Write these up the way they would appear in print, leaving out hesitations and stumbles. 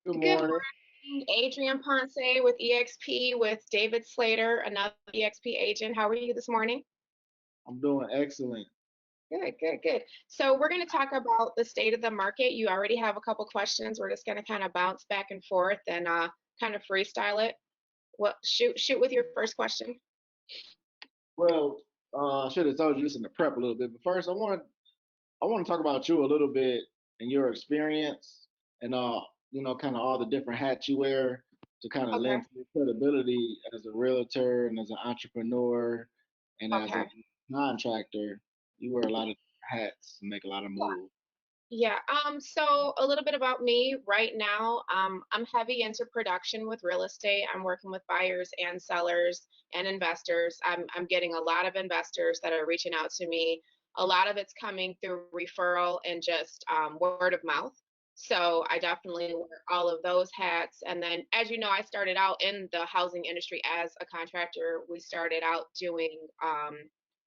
Good Good morning. morning, Adrian Ponce with eXp with David Slater, another eXp agent. How are you this morning? I'm doing excellent. Good, good, good. So we're going to talk about the state of the market. You already have a couple questions. We're just going to kind of bounce back and forth and kind of freestyle it. What shoot with your first question. Well, I should have told you this in the prep a little bit, but first I want to talk about you a little bit and your experience and kind of all the different hats you wear to kind of Okay. lend to your credibility as a realtor and as an entrepreneur and as a Okay. contractor. You wear a lot of hats and make a lot of moves. Yeah, so a little bit about me right now. I'm heavy into production with real estate. I'm working with buyers and sellers and investors. I'm getting a lot of investors that are reaching out to me. A lot of it's coming through referral and just word of mouth. So I definitely wear all of those hats. And then, as you know, I started out in the housing industry as a contractor. We started out doing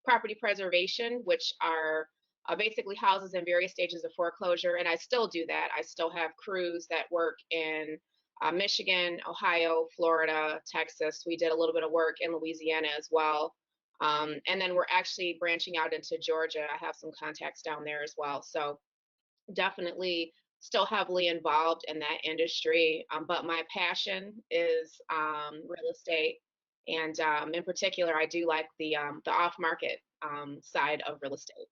property preservation, which are basically houses in various stages of foreclosure. And I still do that. I still have crews that work in Michigan, Ohio, Florida, Texas. We did a little bit of work in Louisiana as well. And then we're actually branching out into Georgia. I have some contacts down there as well. So definitely still heavily involved in that industry. But my passion is real estate. And in particular, I do like the off market side of real estate.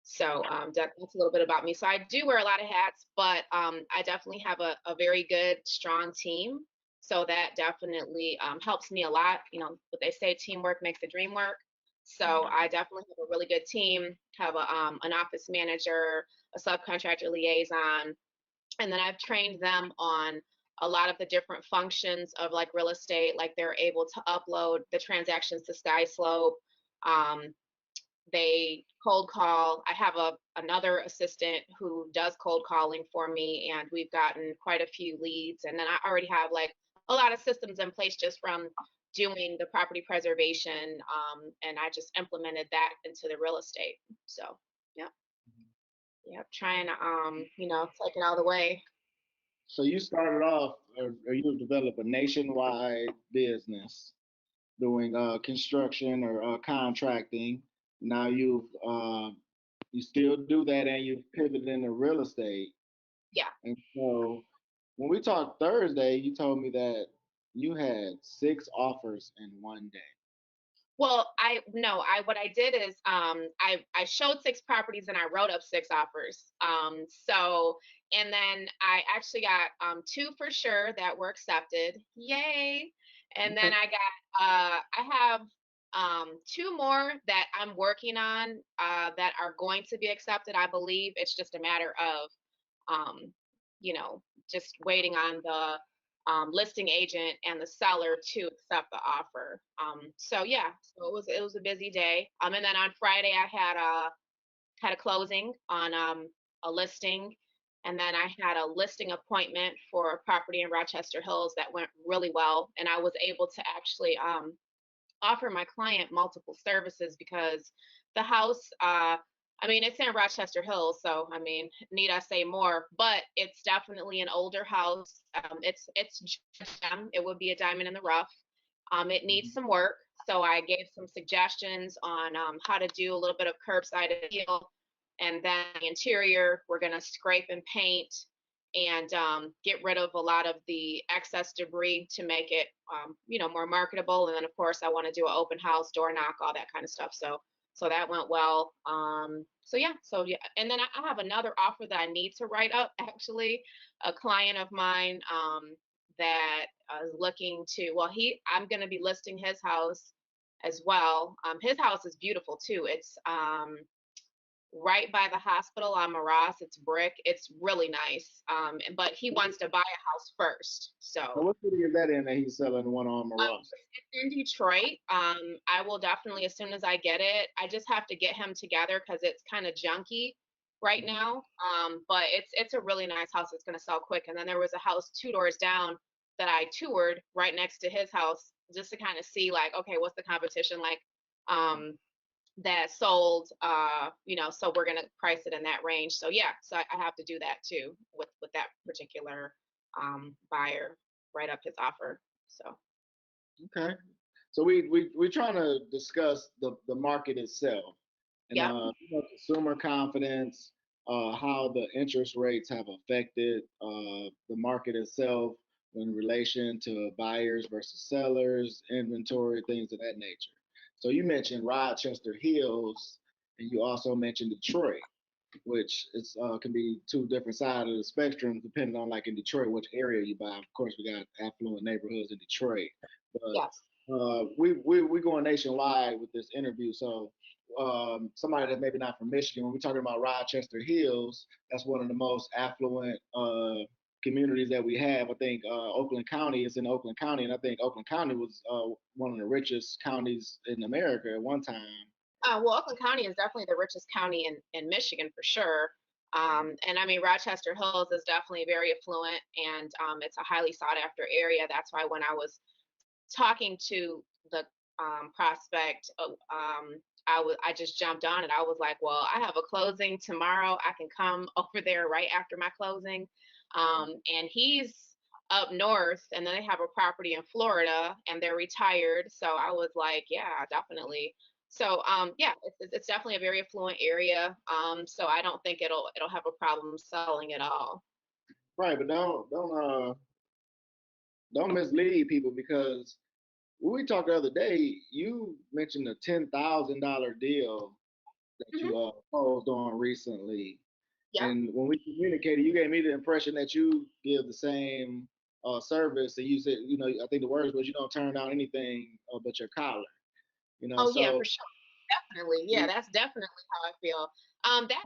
So that's a little bit about me. So I do wear a lot of hats, but I definitely have a very good, strong team. So that definitely helps me a lot. You know, what they say, teamwork makes the dream work. So Mhm. I definitely have a really good team, have an office manager, a subcontractor liaison, and then I've trained them on a lot of the different functions of like real estate, like they're able to upload the transactions to SkySlope. Um, they cold call. I have another assistant who does cold calling for me, and we've gotten quite a few leads. And then I already have like a lot of systems in place just from doing the property preservation, and I just implemented that into the real estate. So yeah, yeah, trying to take it all the way. So you started off, or you developed a nationwide business doing construction or contracting. Now you still do that and you've pivoted into real estate. Yeah. And so when we talked Thursday, you told me that you had 6 offers in one day. Well, I no, I what I did is I showed six properties and I wrote up six offers. So and then I actually got two for sure that were accepted. Yay. And then Okay. I have two more that I'm working on that are going to be accepted. I believe it's just a matter of um, just waiting on the listing agent and the seller to accept the offer. So yeah, so it was a busy day. And then on Friday I had a closing on a listing, and then I had a listing appointment for a property in Rochester Hills that went really well, and I was able to actually offer my client multiple services because the house I mean it's in Rochester Hills, so I mean need I say more, but it's definitely an older house. It's a gem. It would be a diamond in the rough. It needs Mhm. some work, so I gave some suggestions on how to do a little bit of curbside appeal, and then the interior we're going to scrape and paint and get rid of a lot of the excess debris to make it, more marketable. And then, of course, I want to do an open house, door knock, all that kind of stuff. So that went well. So yeah, and then I have another offer that I need to write up. Actually, a client of mine that is looking to. Well, I'm going to be listing his house as well. His house is beautiful too. It's right by the hospital on Maras. It's brick. It's really nice. But he wants to buy a house first. So So what city is that in that he's selling one on Ross? it's in Detroit. I will definitely, as soon as I get it, I just have to get him together because it's kind of junky right Mhm. now. But it's a really nice house. It's going to sell quick. And then there was a house two doors down that I toured right next to his house just to kind of see like, okay, what's the competition like? That sold, so we're going to price it in that range. So yeah, so I have to do that too with that particular buyer write up his offer. So Okay. So we trying to discuss the market itself and yep. consumer confidence, how the interest rates have affected the market itself in relation to buyers versus sellers, inventory, things of that nature. So you mentioned Rochester Hills, and you also mentioned Detroit, which is can be two different sides of the spectrum depending on, like, in Detroit, which area you buy. Of course, we got affluent neighborhoods in Detroit, Yes. but we going nationwide with this interview. So somebody that maybe not from Michigan, when we're talking about Rochester Hills, that's one of the most affluent communities that we have. I think Oakland County is in Oakland County, and I think Oakland County was one of the richest counties in America at one time. Well, Oakland County is definitely the richest county in Michigan for sure. And I mean, Rochester Hills is definitely very affluent, and it's a highly sought after area. That's why when I was talking to the prospect, I just jumped on it. I was like, well, I have a closing tomorrow. I can come over there right after my closing. And he's up north, and then they have a property in Florida, and they're retired. So I was like, yeah, definitely. So yeah, it's definitely a very affluent area. So I don't think it'll have a problem selling at all. Right, but don't mislead people, because when we talked the other day, you mentioned a $10,000 deal that Hmm. you closed on recently, Yep. and when we communicated, you gave me the impression that you give the same service, and you said, I think the words was, you don't turn down anything but your collar. Oh yeah, So for sure. Definitely. Yeah, that's definitely how I feel.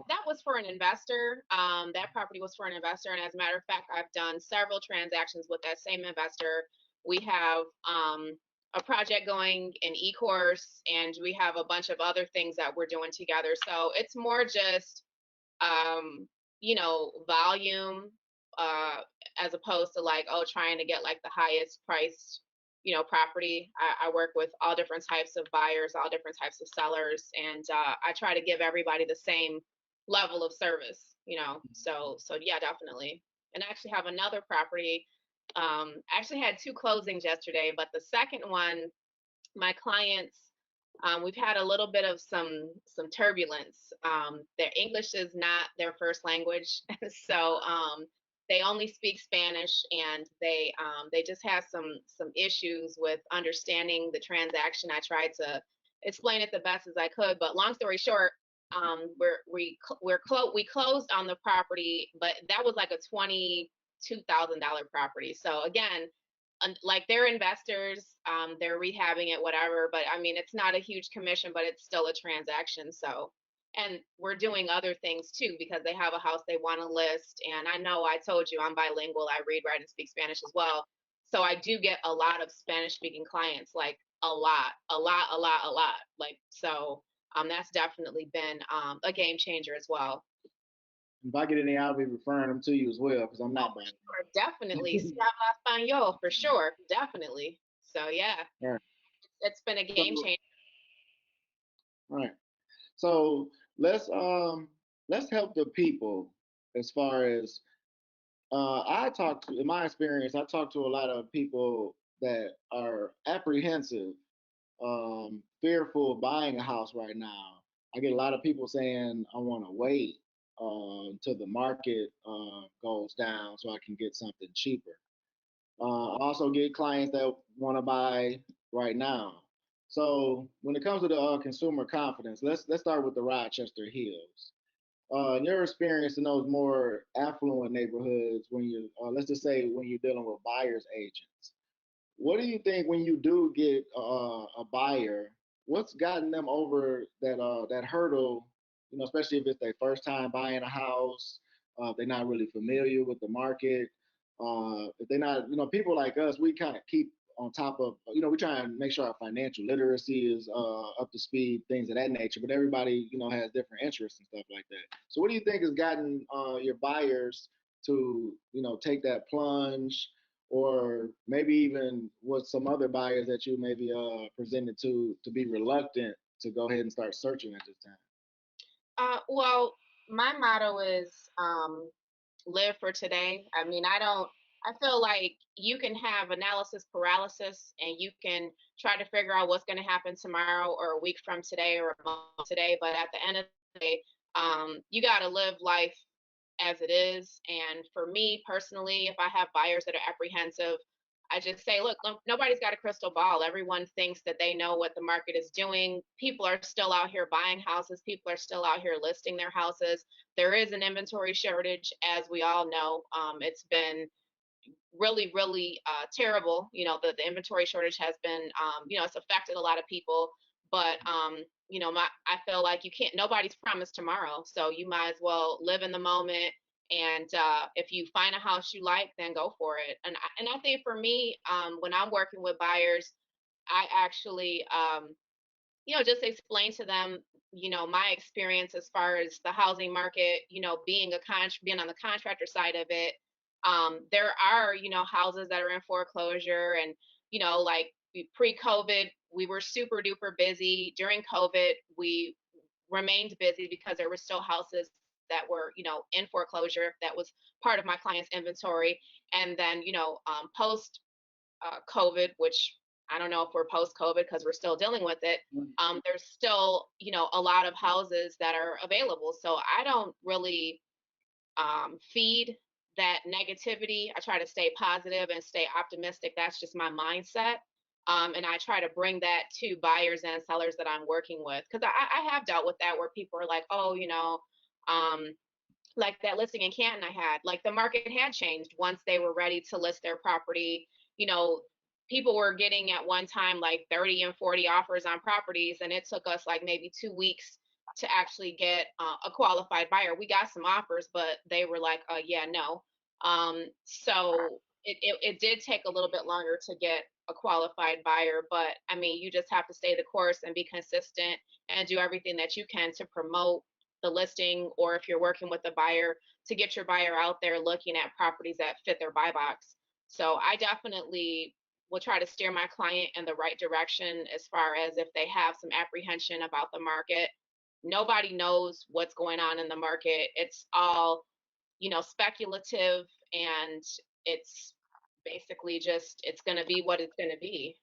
That was for an investor. That property was for an investor, and as a matter of fact, I've done several transactions with that same investor. We have a project going in e-course, and we have a bunch of other things that we're doing together. So it's more just um, volume, uh, as opposed to like, oh, trying to get like the highest priced, property. I work with all different types of buyers, all different types of sellers, and I try to give everybody the same level of service. So yeah, definitely. And I actually have another property. I actually had two closings yesterday, but the second one, my clients, we've had a little bit of some turbulence. Their English is not their first language, so they only speak Spanish, and they just have some issues with understanding the transaction. I tried to explain it the best as I could, but long story short, we closed on the property, but that was like a $22,000 property. So again, like they're investors, they're rehabbing it, whatever. But I mean, it's not a huge commission, but it's still a transaction. So, and we're doing other things too because they have a house they want to list. And I know I told you I'm bilingual. I read, write, and speak Spanish as well. So I do get a lot of Spanish speaking clients, like a lot, a lot, a lot, a lot. Like so, that's definitely been a game changer as well. if I get any, I'll be referring them to you as well, because I'm Oh, not for buying. sure, definitely. Si habla español, for sure, definitely. So yeah, All right. it's been a So, game changer. all right. So let's help the people as far as in my experience, I talk to a lot of people that are apprehensive, fearful of buying a house right now. I get a lot of people saying, I want to wait until the market goes down so I can get something cheaper. I also get clients that want to buy right now. So when it comes to the consumer confidence, let's start with the Rochester Hills. In your experience in those more affluent neighborhoods, when you let's just say when you're dealing with buyers agents, what do you think when you do get a buyer? What's gotten them over that hurdle? Especially if it's their first time buying a house, if they're not really familiar with the market, if they're not, people like us, we kind of keep on top of, we try and make sure our financial literacy is up to speed, things of that nature. But everybody, has different interests and stuff like that. So, what do you think has gotten your buyers to, take that plunge? Or maybe even with some other buyers that you maybe presented to be reluctant to go ahead and start searching at this time? Well, my motto is live for today. I mean, I don't. I feel like you can have analysis paralysis and you can try to figure out what's going to happen tomorrow or a week from today or a month today. But at the end of the day, you got to live life as it is. And for me personally, if I have buyers that are apprehensive, I just say, look, nobody's got a crystal ball. Everyone thinks that they know what the market is doing. People are still out here buying houses. People are still out here listing their houses. There is an inventory shortage, as we all know. It's been really terrible. The inventory shortage has been, it's affected a lot of people. But I feel like you can't. Nobody's promised tomorrow, so you might as well live in the moment. And if you find a house you like, then go for it. And I think for me, when I'm working with buyers, I actually, just explain to them, my experience as far as the housing market, being on the contractor side of it. There are, houses that are in foreclosure and, like pre-COVID, we were super duper busy. During COVID, we remained busy because there were still houses that were, in foreclosure. That was part of my client's inventory. And then, post COVID, which I don't know if we're post COVID because we're still dealing with it. There's still, a lot of houses that are available. So I don't really feed that negativity. I try to stay positive and stay optimistic. That's just my mindset. And I try to bring that to buyers and sellers that I'm working with. Because I have dealt with that where people are like, oh, like that listing in Canton I had, like the market had changed once they were ready to list their property. You know, people were getting at one time like 30 and 40 offers on properties, and it took us like maybe 2 weeks to actually get a qualified buyer. We got some offers, but they were like, yeah, no. So it did take a little bit longer to get a qualified buyer, but I mean, you just have to stay the course and be consistent and do everything that you can to promote the listing, or if you're working with a buyer, to get your buyer out there looking at properties that fit their buy box. So I definitely will try to steer my client in the right direction as far as if they have some apprehension about the market. Nobody knows what's going on in the market. It's all, speculative, and it's basically just it's going to be what it's going to be.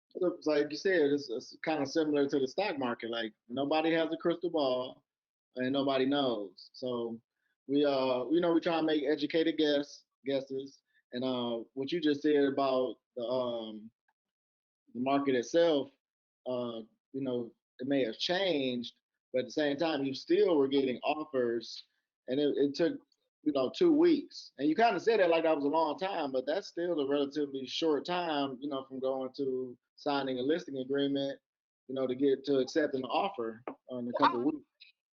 So, it's like you said, it's kind of similar to the stock market. Like nobody has a crystal ball, and nobody knows. So we try to make educated guesses. And what you just said about the market itself, uh, it may have changed, but at the same time, you still were getting offers, and it took 2 weeks. And you kind of said that like that was a long time, but that's still a relatively short time, from going to signing a listing agreement, to get to accepting an offer in a couple of weeks.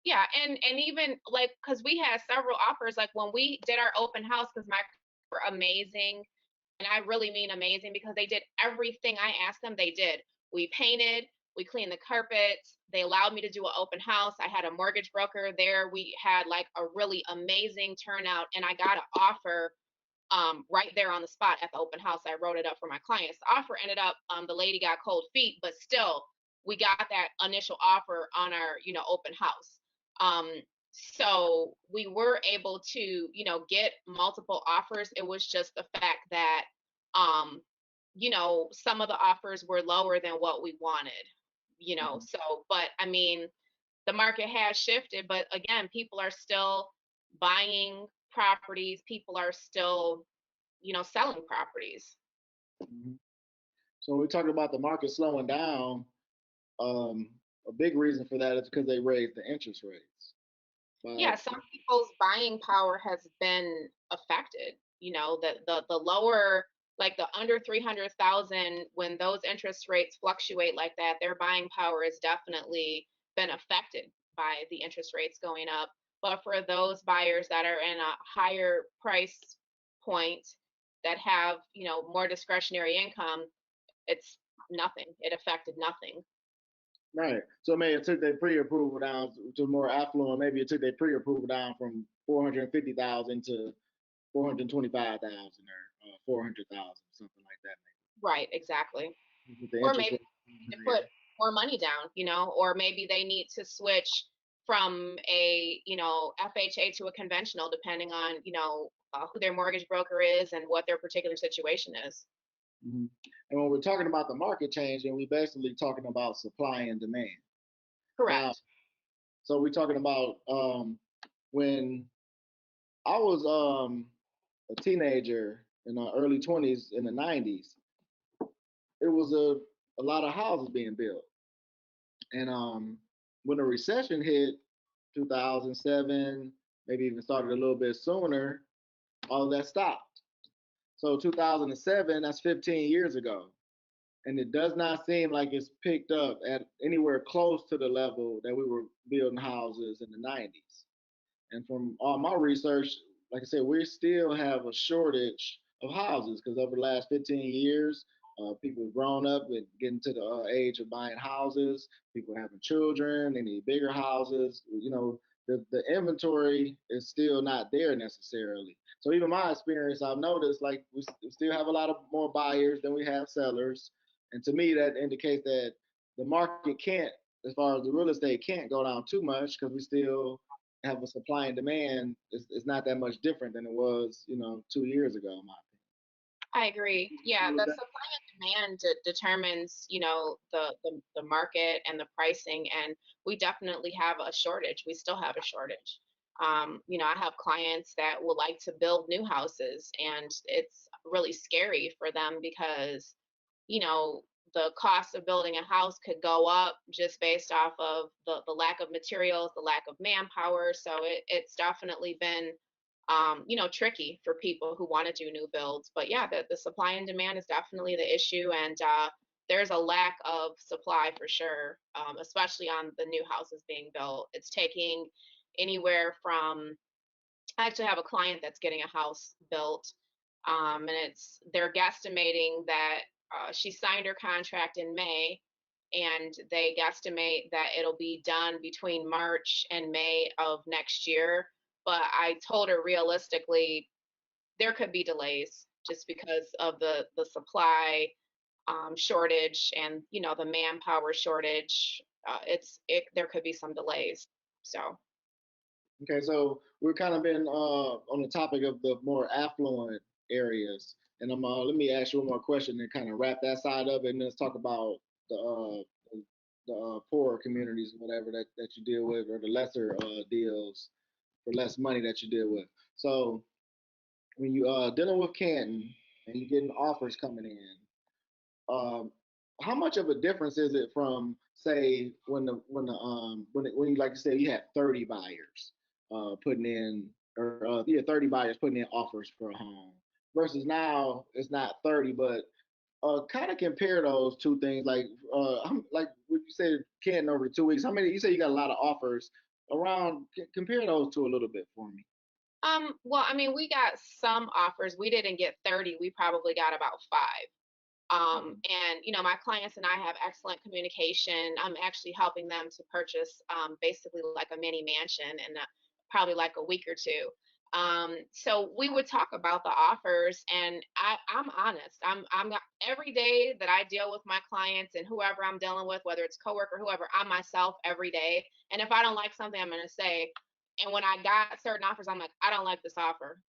Yeah, and even like because we had several offers, like when we did our open house, because my were amazing, and I really mean amazing because they did everything I asked them. They did. We painted, we cleaned the carpets. They allowed me to do an open house. I had a mortgage broker there. We had like a really amazing turnout, and I got an offer right there on the spot at the open house. I wrote it up for my clients. The offer ended up, the lady got cold feet, but still, we got that initial offer on our, open house. Um, so we were able to, get multiple offers. It was just the fact that, um, some of the offers were lower than what we wanted, so, but I mean, the market has shifted, but again, people are still buying properties. People are still, selling properties. Mhm. So we talked about the market slowing down. Um, a big reason for that is because they raised the interest rates. Yeah, But some people's buying power has been affected. The lower, like the under 300,000, when those interest rates fluctuate like that, their buying power has definitely been affected by the interest rates going up. But for those buyers that are in a higher price point that have, more discretionary income, it's nothing. It affected nothing. right, so maybe it took their pre-approval down to more affluent. Maybe it took their pre-approval down from 450,000 to 425,000 or 400,000, something like that. Right, exactly. Maybe with the Or interest maybe rate. to put more money down, or maybe they need to switch from a, FHA to a conventional, depending on, who their mortgage broker is and what their particular situation is. Mhm. And when we're talking about the market change, and we basically talking about supply and demand. Now, Correct. so we're talking about when I was a teenager in the early 20s in the 90s, it was a lot of houses being built. And when the recession hit 2007, maybe even started a little bit sooner, all of that stopped. So 2007, that's 15 years ago. And it does not seem like it's picked up at anywhere close to the level that we were building houses in the 90s. And from all my research, like I said, we still have a shortage of houses because over the last 15 years, people have grown up and getting to the age of buying houses. People having children, they need bigger houses. You know, the inventory is still not there necessarily. So even my experience, I've noticed like we still have a lot of more buyers than we have sellers. And to me, that indicates that the market can't, as far as the real estate, can't go down too much because we still have a supply and demand is not that much different than it was, 2 years ago, in my I agree. Yeah, opinion. the supply and demand determines, the market and the pricing, and we definitely have a shortage. We still have a shortage. I have clients that would like to build new houses, and it's really scary for them because, you know, the cost of building a house could go up just based off of the lack of materials, the lack of manpower. So it's definitely been tricky for people who want to do new builds. But yeah, the supply and demand is definitely the issue, and there's a lack of supply for sure, especially on the new houses being built. It's taking anywhere from I actually have a client that's getting a house built, and they're guesstimating that she signed her contract in May, and they guesstimate that it'll be done between March and May of next year. But I told her realistically, there could be delays just because of the supply shortage and the manpower shortage. There could be some delays. So. Okay, so we're kind of been on the topic of the more affluent areas, and let me ask you one more question and kind of wrap that side up, and let's talk about the poorer communities, whatever that you deal with, or the lesser deals for less money that you deal with. So when you dealing with Canton and you're getting offers coming in, um, how much of a difference is it from say when you like you said you had 30 buyers putting in or 30 buyers putting in offers for a home versus now it's not 30 but kind of compare those two things like what you said Canton over 2 weeks, how many you say you got a lot of offers around, compare those two a little bit for me. Well, I mean, we got some offers. We didn't get 30. We probably got about five. Mhm. And my clients and I have excellent communication. I'm actually helping them to purchase basically like a mini mansion in probably like a week or two. So we would talk about the offers, and I'm honest. I'm not, every day that I deal with my clients and whoever I'm dealing with, whether it's coworker, whoever, I'm myself every day. And if I don't like something, I'm gonna say. And when I got certain offers, I'm like, I don't like this offer.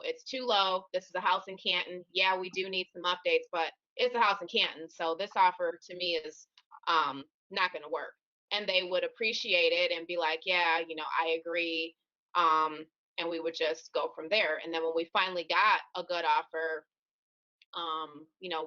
It's too low. This is a house in Canton. Yeah, we do need some updates, but it's a house in Canton. So this offer to me is not going to work. And they would appreciate it and be like, yeah, I agree. Um, and we would just go from there. And then when we finally got a good offer,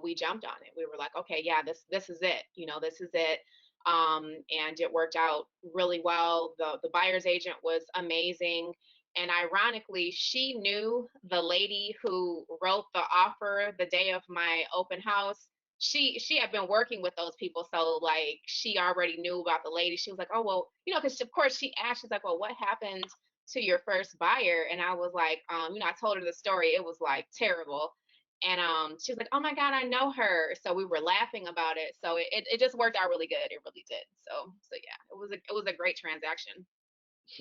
we jumped on it. We were like, okay, yeah, this is it. This is it. And it worked out really well. The buyer's agent was amazing. And ironically, she knew the lady who wrote the offer the day of my open house. She had been working with those people, so like she already knew about the lady. She was like, oh well, because of course she asked, she's like, well, what happened to your first buyer? And I was like, I told her the story. It was like terrible. And she was like, oh my God, I know her. So we were laughing about it. So it just worked out really good. It really did. So yeah, it was a great transaction.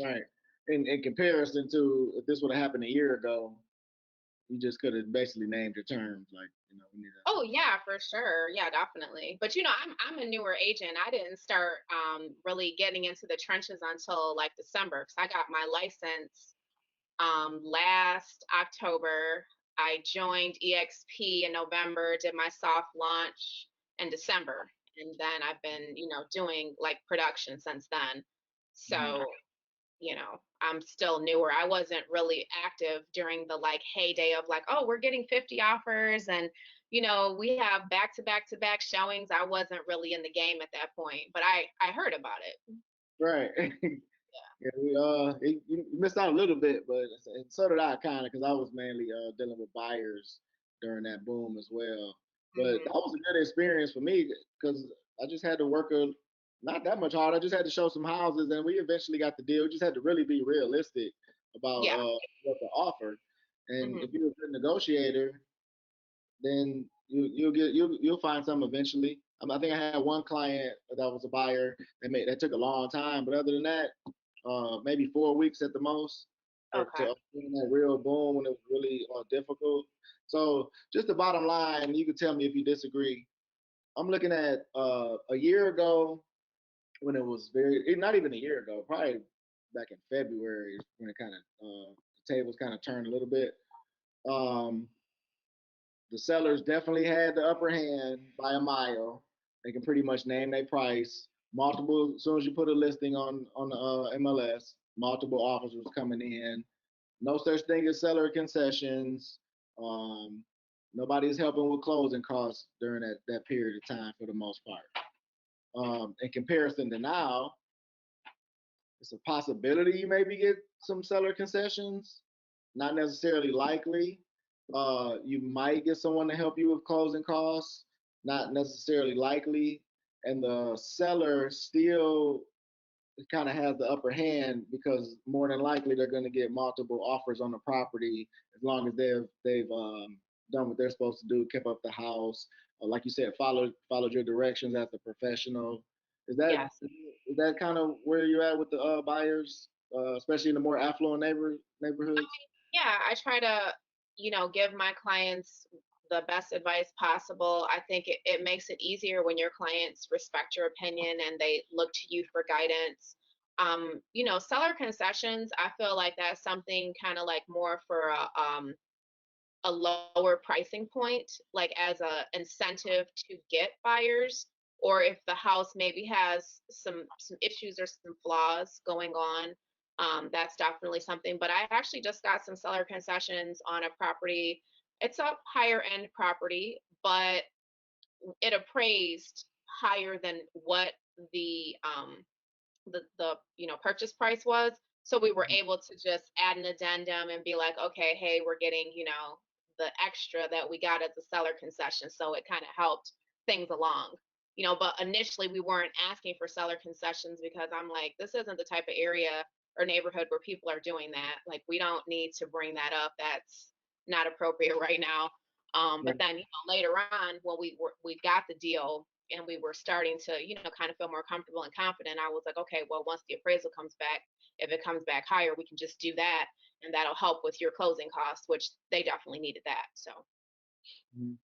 Right. In comparison to if this would have happened a year ago, you just could have basically named your terms like, we need to. Oh yeah, for sure. Yeah, definitely. But I'm a newer agent. I didn't start really getting into the trenches until like December because I got my license Last October, I joined EXP in November, did my soft launch in December, and then I've been, doing like production since then. Mhm. So, I'm still newer. I wasn't really active during the like heyday of like, oh, we're getting 50 offers and we have back to back to back showings. I wasn't really in the game at that point, but I heard about it. Right. Yeah, you missed out a little bit, but so did I kind of because I was mainly dealing with buyers during that boom as well. But that Hmm. was a good experience for me because I just had to work not that much hard. I just had to show some houses, and we eventually got the deal. We just had to really be realistic about Yeah. what the offer. And Hmm. if you're a good negotiator, then you'll find some eventually. I think I had one client that was a buyer that took a long time, but other than that, maybe 4 weeks at the most Okay. to bring that real boom when it was really difficult. So just the bottom line, you can tell me if you disagree. I'm looking at a year ago when it was not even a year ago, probably back in February when it kind of the tables kind of turned a little bit. Um, the sellers definitely had the upper hand by a mile. They can pretty much name their price. Multiple, as soon as you put a listing on the MLS, multiple offers was coming in. No such thing as seller concessions. Um, Nobody's helping with closing costs during that period of time for the most part. In comparison to now, it's a possibility you maybe get some seller concessions, not necessarily likely. You might get someone to help you with closing costs, not necessarily likely. And the seller still kind of has the upper hand because more than likely they're going to get multiple offers on the property as long as they've done what they're supposed to do, kept up the house, like you said, followed your directions as a professional. Is that Yes. is that kind of where you're at with the buyers, especially in the more affluent neighborhoods? Yeah, I try to, give my clients the best advice possible. I think it makes it easier when your clients respect your opinion and they look to you for guidance. Seller concessions, I feel like that's something kind of like more for a lower pricing point, like as a incentive to get buyers, or if the house maybe has some issues or some flaws going on, that's definitely something. But I actually just got some seller concessions on a property. It's a higher end property, but it appraised higher than what the purchase price was. So we were able to just add an addendum and be like, okay, hey, we're getting the extra that we got as a seller concession. So it kind of helped things along. But initially we weren't asking for seller concessions because I'm like, this isn't the type of area or neighborhood where people are doing that. Like, we don't need to bring that up. That's not appropriate right now. But then, later on, when we got the deal and we were starting to, kind of feel more comfortable and confident, I was like, okay, well, once the appraisal comes back, if it comes back higher, we can just do that, and that'll help with your closing costs, which they definitely needed that. So, Mhm.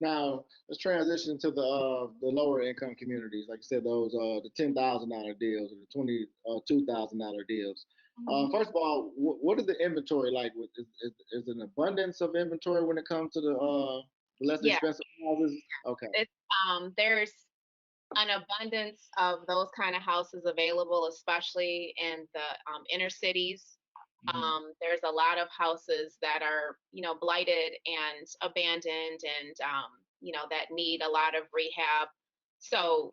Now let's transition to the lower income communities, like you said, those the $10,000 deals or the $22,000 deals. mhm. First of all, what is the inventory like? Is an abundance of inventory when it comes to the less Yeah, expensive houses? Okay. it's there's an abundance of those kind of houses available, especially in the inner cities. Hmm. There's a lot of houses that are, blighted and abandoned and, that need a lot of rehab. So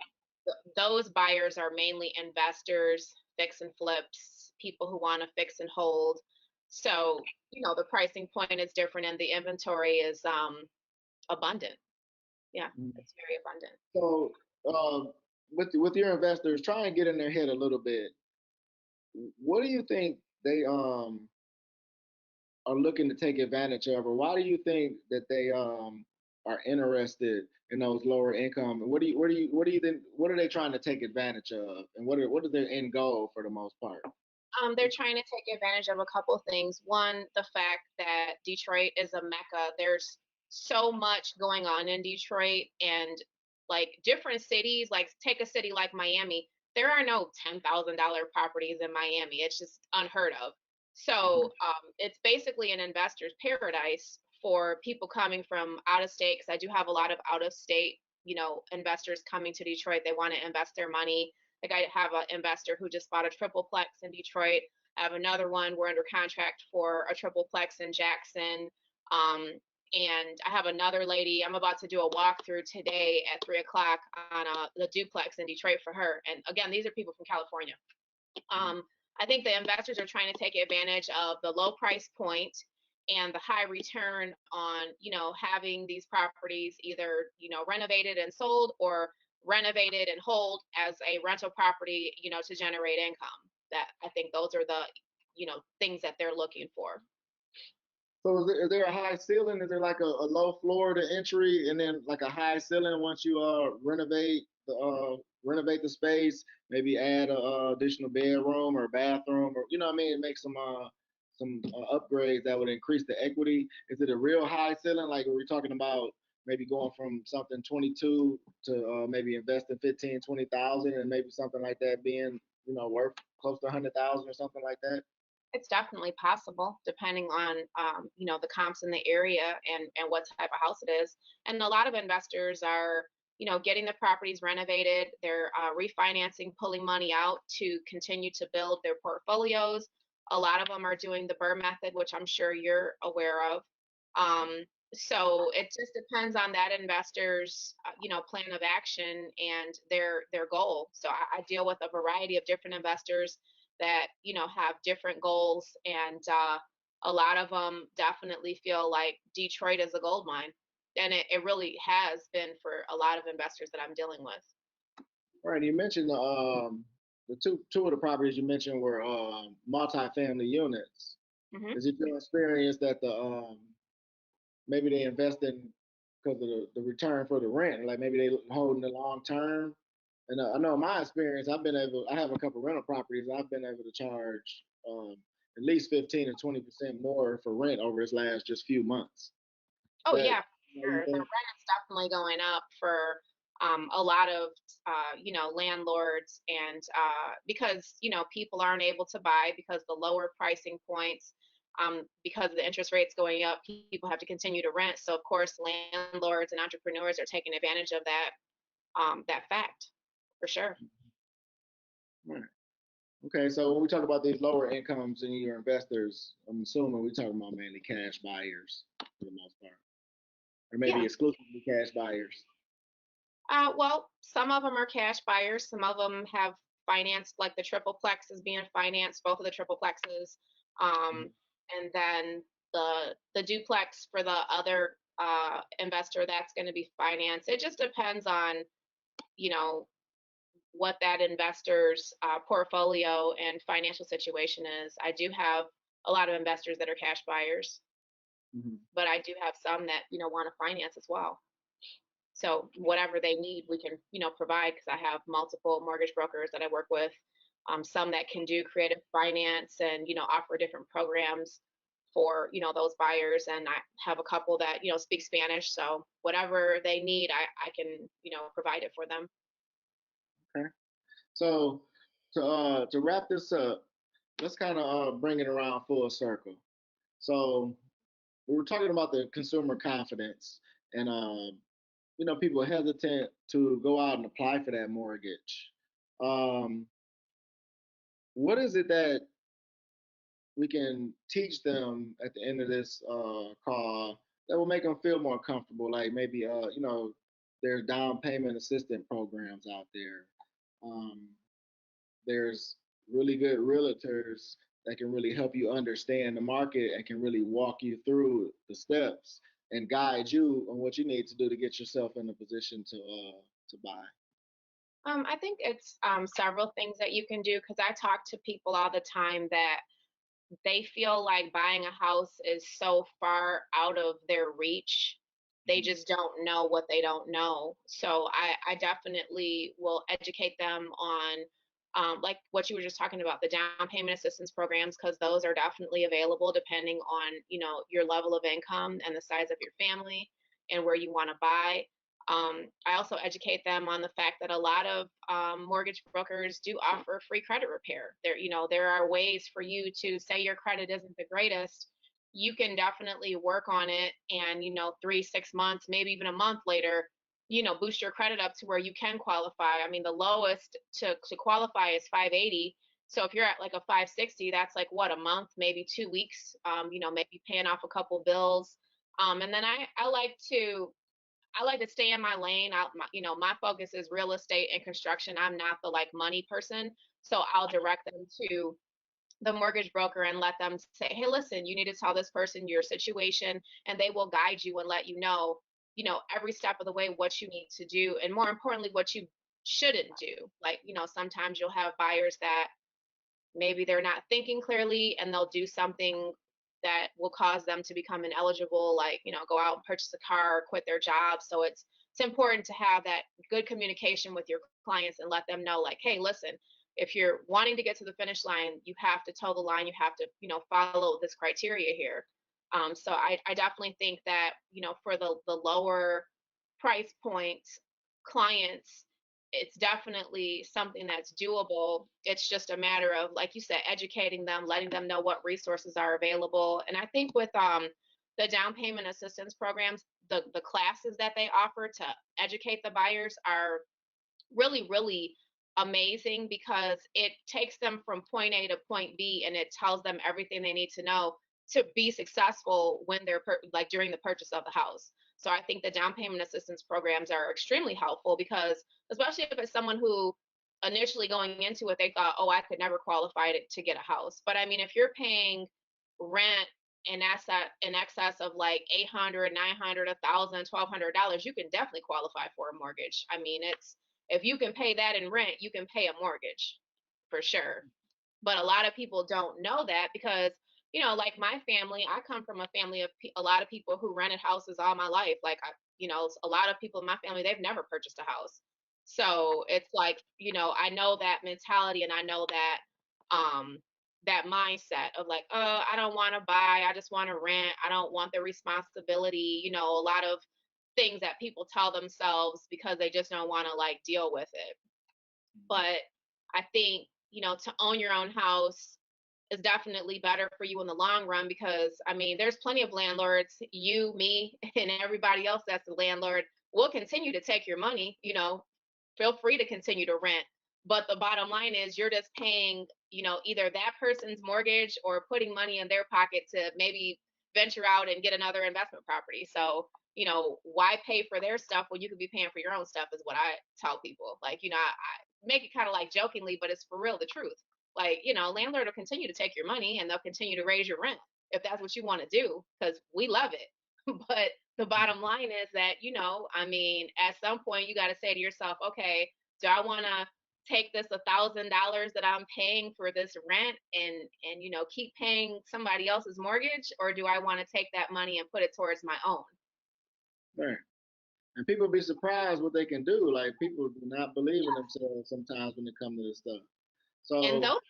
those buyers are mainly investors, fix and flips, people who want to fix and hold. So, the pricing point is different and the inventory is abundant. Yeah, it's very abundant. So, with your investors, try and get in their head a little bit. What do you think they are looking to take advantage of, or why do you think that they are interested in those lower income? And what do you think? What are they trying to take advantage of, and what is their end goal for the most part? They're trying to take advantage of a couple things. One, the fact that Detroit is a mecca. There's so much going on in Detroit, and like different cities, like take a city like Miami, there are no $10,000 properties in Miami. It's just unheard of. So it's basically an investor's paradise for people coming from out of state. Because I do have a lot of out of state, investors coming to Detroit. They want to invest their money. Like I have an investor who just bought a tripleplex in Detroit. I have another one. We're under contract for a tripleplex in Jackson. Um, and I have another lady. I'm about to do a walkthrough today at 3 o'clock on the duplex in Detroit for her. And again, these are people from California. I think the investors are trying to take advantage of the low price point and the high return on, having these properties either, renovated and sold, or renovated and hold as a rental property, to generate income. That I think those are the, things that they're looking for. So is there a high ceiling? Is there like a low floor to entry, and then like a high ceiling once you renovate the space, maybe add a additional bedroom or bathroom, or what I mean, make some upgrades that would increase the equity? Is it a real high ceiling? Like, are we talking about maybe going from something 22 to maybe investing 15, 20,000, and maybe something like that being worth close to 100,000 or something like that? It's definitely possible, depending on the comps in the area and what type of house it is. And a lot of investors are getting the properties renovated. They're refinancing, pulling money out to continue to build their portfolios. A lot of them are doing the BRRRR method, which I'm sure you're aware of. Um, so it just depends on that investor's plan of action and their goal. So I deal with a variety of different investors that have different goals, and a lot of them definitely feel like Detroit is a gold mine, and it really has been for a lot of investors that I'm dealing with. Right. You mentioned the two of the properties you mentioned were multi-family units. Hmm. Is it your experience that maybe they invest in because of the return for the rent, like maybe they holding the long term? And I know in my experience, I have a couple rental properties. I've been able to charge at least 15 to 20% more for rent over this last just few months. Is Oh that yeah, for you sure. The think? rent is definitely going up for a lot of landlords, and because people aren't able to buy because the lower pricing points, because of the interest rates going up, people have to continue to rent. So of course, landlords and entrepreneurs are taking advantage of that fact, for sure. Right. Okay, so when we talk about these lower incomes and your investors, I'm assuming we're talking about mainly cash buyers for the most part, or maybe Yeah. exclusively cash buyers. Well, some of them are cash buyers. Some of them have financed, like the tripleplex is being financed, both of the triplexes, Mhm. um, and then the duplex for the other investor, that's going to be financed. It just depends on you know what that investor's portfolio and financial situation is. I do have a lot of investors that are cash buyers, Mhm. but I do have some that want to finance as well. So whatever they need, we can, provide, because I have multiple mortgage brokers that I work with, some that can do creative finance and, offer different programs for, those buyers. And I have a couple that, speak Spanish. So whatever they need, I can, provide it for them. Okay. So to wrap this up, let's kind of bring it around full circle. So we were talking about the consumer confidence, and people hesitant to go out and apply for that mortgage. Um, what is it that we can teach them at the end of this call that will make them feel more comfortable? Like maybe there's down payment assistance programs out there. Um, there's really good realtors that can really help you understand the market and can really walk you through the steps and guide you on what you need to do to get yourself in a position to buy. I think it's several things that you can do, because I talk to people all the time that they feel like buying a house is so far out of their reach. They Mhm. just don't know what they don't know. So I definitely will educate them on, like what you were just talking about, the down payment assistance programs, because those are definitely available depending on, your level of income and the size of your family and where you want to buy. I also educate them on the fact that a lot of mortgage brokers do offer free credit repair. There are ways for you to say your credit isn't the greatest. You can definitely work on it, and 3, 6 months, maybe even a month later, boost your credit up to where you can qualify. I mean, the lowest to qualify is 580. So if you're at like a 560, that's like what, a month, maybe 2 weeks. Maybe paying off a couple bills. And then I like to stay in my lane. My focus is real estate and construction. I'm not the like money person. So I'll direct them to the mortgage broker and let them say, hey, listen, you need to tell this person your situation, and they will guide you and let every step of the way what you need to do. And more importantly, what you shouldn't do. Like, sometimes you'll have buyers that maybe they're not thinking clearly and they'll do something that will cause them to become ineligible, like go out and purchase a car or quit their job. So it's important to have that good communication with your clients and let them know, like, hey, listen, if you're wanting to get to the finish line, you have to toe the line, you have to follow this criteria here. So I definitely think that for the lower price point clients, it's definitely something that's doable. It's just a matter of, like you said, educating them, letting them know what resources are available. And I think with the down payment assistance programs, the classes that they offer to educate the buyers are really, really amazing, because it takes them from point A to point B, and it tells them everything they need to know to be successful when they're like during the purchase of the house. So I think the down payment assistance programs are extremely helpful, because especially if it's someone who initially going into it, they thought, oh, I could never qualify to get a house. But I mean, if you're paying rent in excess of like 800, 900, 1,000, $1,200, you can definitely qualify for a mortgage. I mean, it's if you can pay that in rent, you can pay a mortgage for sure. But a lot of people don't know that, because like my family, I come from a family of a lot of people who rented houses all my life. Like a lot of people in my family, they've never purchased a house. So it's like, I know that mentality, and I know um that mindset of like, oh, I don't want to buy, I just want to rent, I don't want the responsibility, a lot of things that people tell themselves because they just don't want to like deal with it. But I think, to own your own house is definitely better for you in the long run, because I mean, there's plenty of landlords, you, me, and everybody else that's a landlord will continue to take your money, feel free to continue to rent. But the bottom line is you're just paying, either that person's mortgage or putting money in their pocket to maybe venture out and get another investment property. So, why pay for their stuff when you could be paying for your own stuff, is what I tell people. Like, I make it kind of like jokingly, but it's for real the truth. Like, landlord will continue to take your money and they'll continue to raise your rent if that's what you want to do, because we love it. But the bottom line is that, I mean, at some point you got to say to yourself, okay, do I want to take this $1,000 that I'm paying for this rent and keep paying somebody else's mortgage, or do I want to take that money and put it towards my own? Right. And people be surprised what they can do. Like people do not believe in themselves sometimes when it comes to this stuff. And So those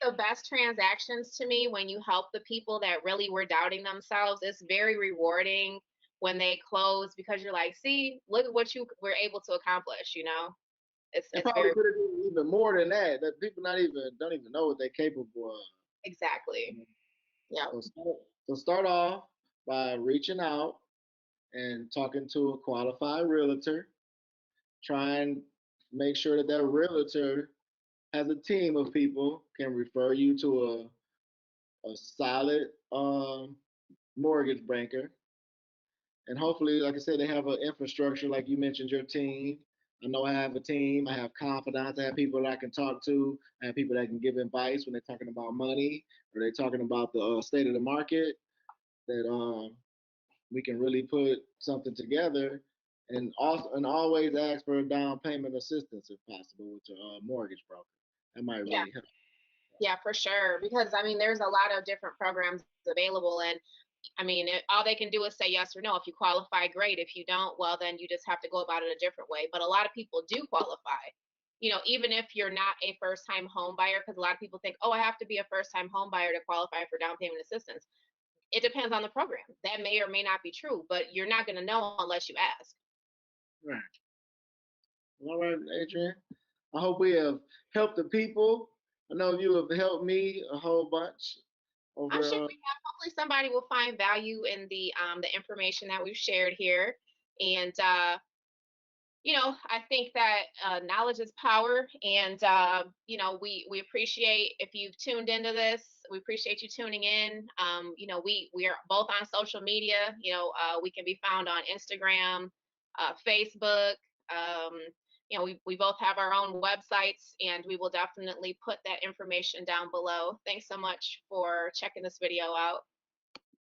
are the best transactions to me, when you help the people that really were doubting themselves. It's very rewarding when they close, because you're like, see, look at what you were able to accomplish. It's and it's probably very could have done even more than that. That people not even don't even know what they're capable of. exactly. Yeah. So start off by reaching out and talking to a qualified realtor. Try and make sure that that realtor has a team of people can refer you to a solid mortgage banker. And hopefully, like I said, they have an infrastructure, like you mentioned, your team. I know I have a team. I have confidants. I have people that I can talk to. I have people that can give advice when they're talking about money or they're talking about the state of the market. That we can really put something together, and also and always ask for a down payment assistance if possible with your mortgage broker. That might Yeah. really help. Yeah, for sure. Because I mean, there's a lot of different programs available, and I mean, all they can do is say yes or no. If you qualify, great. If you don't, well, then you just have to go about it a different way. But a lot of people do qualify. Even if you're not a first-time home buyer, because a lot of people think, oh, I have to be a first-time home buyer to qualify for down payment assistance. It depends on the program. That may or may not be true, but you're not going to know unless you ask. Right. All right, Adrian. I hope we have helped the people. I know you have helped me a whole bunch I'm over. sure we have. Hopefully, somebody will find value in the information that we've shared here. And I think that knowledge is power, and we appreciate if you've tuned into this. We appreciate you tuning in. We are both on social media. We can be found on Instagram, Facebook. Um, we both have our own websites, and we will definitely put that information down below. Thanks so much for checking this video out.